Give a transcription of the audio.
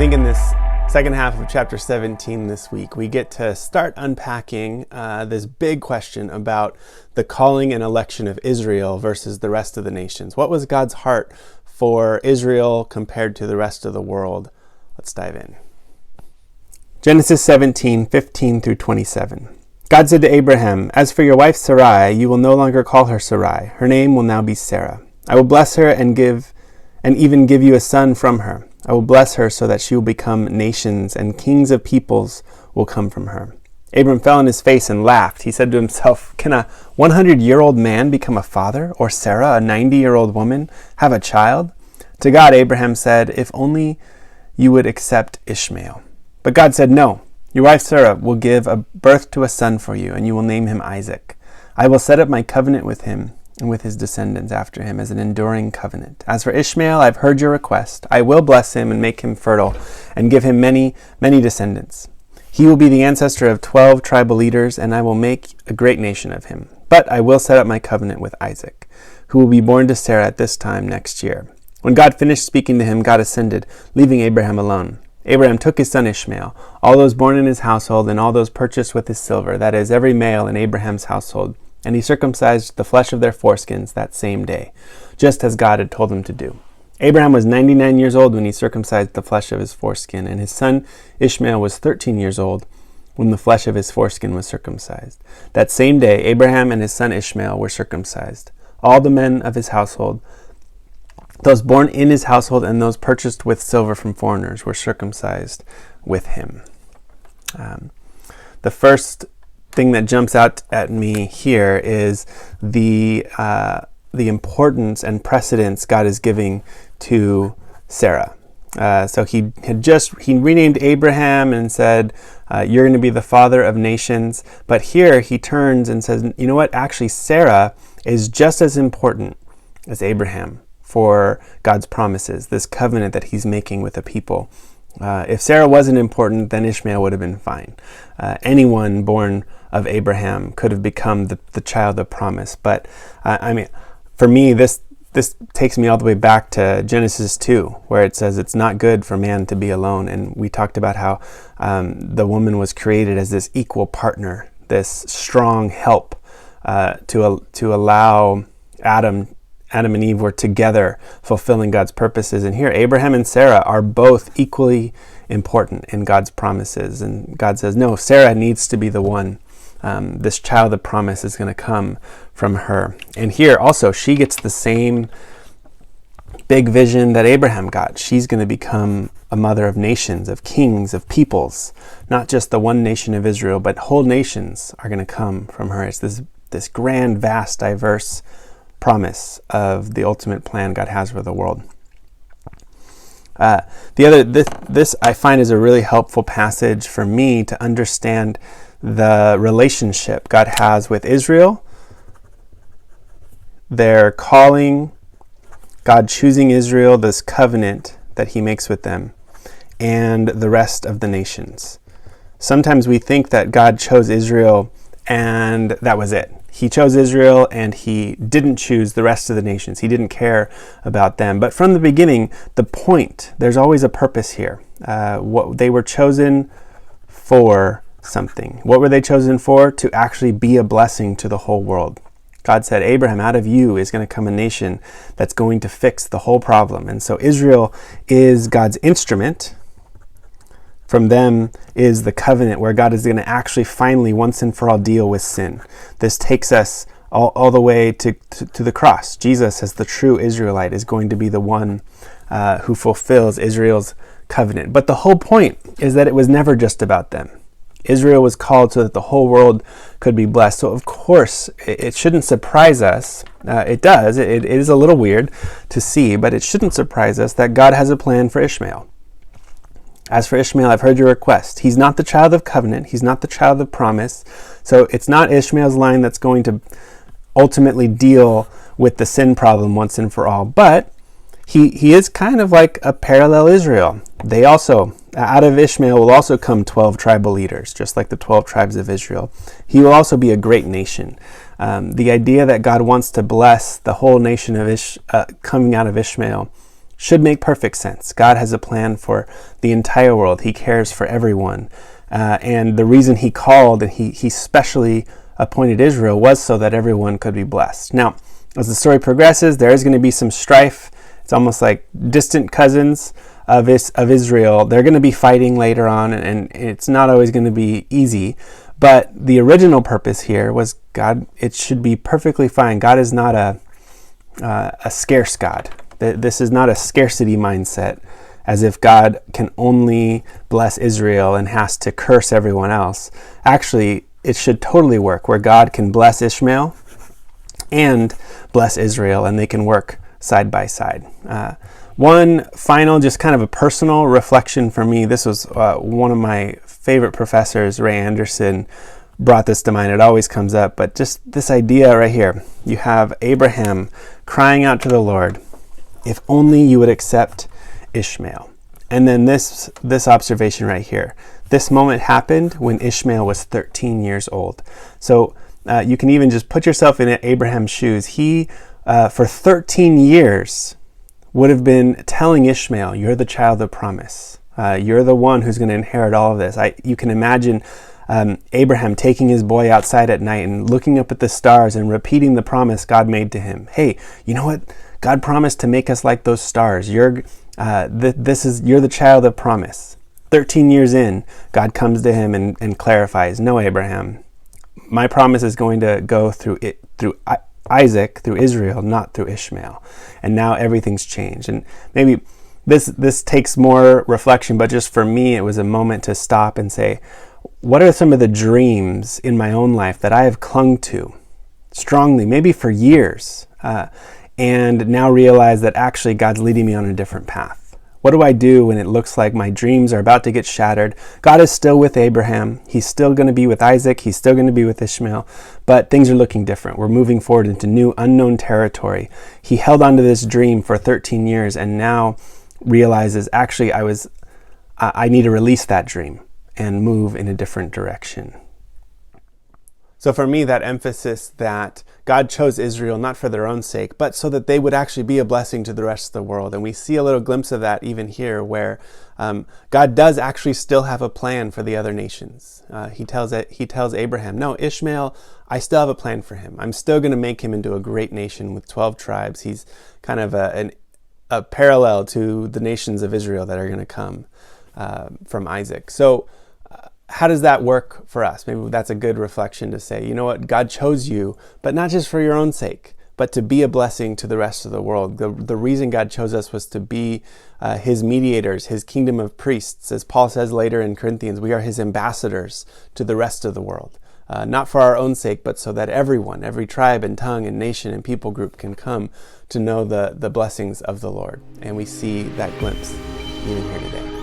think in this second half of chapter 17 this week, we get to start unpacking this big question about the calling and election of Israel versus the rest of the nations. What was God's heart for Israel compared to the rest of the world? Let's dive in. Genesis 17:15 through 27. God said to Abraham, "As for your wife Sarai, you will no longer call her Sarai. Her name will now be Sarah. I will bless her and even give you a son from her. I will bless her so that she will become nations, and kings of peoples will come from her." Abram fell on his face and laughed. He said to himself, "Can a 100-year-old man become a father? Or Sarah, a 90-year-old woman, have a child?" To God, Abraham said, "If only you would accept Ishmael." But God said, "No, your wife Sarah will give birth to a son for you, and you will name him Isaac. I will set up my covenant with him and with his descendants after him as an enduring covenant. As for Ishmael, I've heard your request. I will bless him and make him fertile and give him many, many descendants. He will be the ancestor of 12 tribal leaders, and I will make a great nation of him. But I will set up my covenant with Isaac, who will be born to Sarah at this time next year." When God finished speaking to him, God ascended, leaving Abraham alone. Abraham took his son Ishmael, all those born in his household, and all those purchased with his silver, that is, every male in Abraham's household, and he circumcised the flesh of their foreskins that same day, just as God had told him to do. Abraham was 99 years old when he circumcised the flesh of his foreskin, and his son Ishmael was 13 years old when the flesh of his foreskin was circumcised. That same day, Abraham and his son Ishmael were circumcised. All the men of his household, those born in his household and those purchased with silver from foreigners, were circumcised with him. The first thing that jumps out at me here is the importance and precedence God is giving to Sarah. So he renamed Abraham and said, "You're going to be the father of nations." But here he turns and says, "You know what? Actually, Sarah is just as important as Abraham for God's promises, this covenant that he's making with the people." If Sarah wasn't important, then Ishmael would have been fine. Anyone born of Abraham could have become the child of promise. But for me, this takes me all the way back to Genesis 2, where it says it's not good for man to be alone. And we talked about how the woman was created as this equal partner, this strong help to allow Adam and Eve were together fulfilling God's purposes. And here, Abraham and Sarah are both equally important in God's promises. And God says, no, Sarah needs to be the one. This child of promise is going to come from her. And here also, she gets the same big vision that Abraham got. She's going to become a mother of nations, of kings, of peoples. Not just the one nation of Israel, but whole nations are going to come from her. It's this grand, vast, diverse promise of the ultimate plan God has for the world. This I find is a really helpful passage for me to understand the relationship God has with Israel, their calling, God choosing Israel, this covenant that he makes with them, and the rest of the nations. Sometimes we think that God chose Israel and that was it. He chose Israel and he didn't choose the rest of the nations. He didn't care about them. But from the beginning, the point, there's always a purpose here. What they were chosen for something. What were they chosen for? To actually be a blessing to the whole world. God said, Abraham, out of you is going to come a nation that's going to fix the whole problem. And so Israel is God's instrument. From them is the covenant where God is going to actually finally once and for all deal with sin. This takes us all the way to the cross. Jesus, as the true Israelite, is going to be the one who fulfills Israel's covenant. But the whole point is that it was never just about them. Israel was called so that the whole world could be blessed. So of course, it shouldn't surprise us. It does. It is a little weird to see, but it shouldn't surprise us that God has a plan for Ishmael. As for Ishmael, I've heard your request. He's not the child of covenant. He's not the child of promise. So it's not Ishmael's line that's going to ultimately deal with the sin problem once and for all. But he is kind of like a parallel Israel. They also, out of Ishmael will also come 12 tribal leaders, just like the 12 tribes of Israel. He will also be a great nation. The idea that God wants to bless the whole nation of coming out of Ishmael should make perfect sense. God has a plan for the entire world. He cares for everyone. And the reason he called and he specially appointed Israel was so that everyone could be blessed. Now, as the story progresses, there is going to be some strife. It's almost like distant cousins of Israel. They're going to be fighting later on, and it's not always going to be easy. But the original purpose here was God. It should be perfectly fine. God is not a scarce God. This is not a scarcity mindset, as if God can only bless Israel and has to curse everyone else. Actually, it should totally work where God can bless Ishmael and bless Israel, and they can work side by side. One final, just kind of a personal reflection for me. This was one of my favorite professors, Ray Anderson, brought this to mind. It always comes up, but just this idea right here. You have Abraham crying out to the Lord, if only you would accept Ishmael. And then this observation right here. This moment happened when Ishmael was 13 years old. So you can even just put yourself in Abraham's shoes. He, for 13 years, would have been telling Ishmael, you're the child of promise. You're the one who's going to inherit all of this. You can imagine Abraham taking his boy outside at night and looking up at the stars and repeating the promise God made to him. Hey, you know what? God promised to make us like those stars. You're the child of promise. 13 years in, God comes to him and clarifies, no, Abraham, my promise is going to go through Isaac, through Israel, not through Ishmael. And now everything's changed. And maybe this takes more reflection, but just for me, it was a moment to stop and say, what are some of the dreams in my own life that I have clung to strongly, maybe for years, and now realize that actually God's leading me on a different path? What do I do when it looks like my dreams are about to get shattered? God is still with Abraham. He's still going to be with Isaac. He's still going to be with Ishmael. But things are looking different. We're moving forward into new unknown territory. He held on to this dream for 13 years and now realizes, actually, I need to release that dream and move in a different direction. So for me, that emphasis that God chose Israel not for their own sake, but so that they would actually be a blessing to the rest of the world. And we see a little glimpse of that even here, where God does actually still have a plan for the other nations. He tells Abraham, no, Ishmael, I still have a plan for him. I'm still going to make him into a great nation with 12 tribes. He's kind of a parallel to the nations of Israel that are going to come from Isaac. So how does that work for us? Maybe that's a good reflection to say, you know what, God chose you, but not just for your own sake, but to be a blessing to the rest of the world. The reason God chose us was to be his mediators, his kingdom of priests. As Paul says later in Corinthians, we are his ambassadors to the rest of the world. Not for our own sake, but so that everyone, every tribe and tongue and nation and people group can come to know the blessings of the Lord. And we see that glimpse even here today.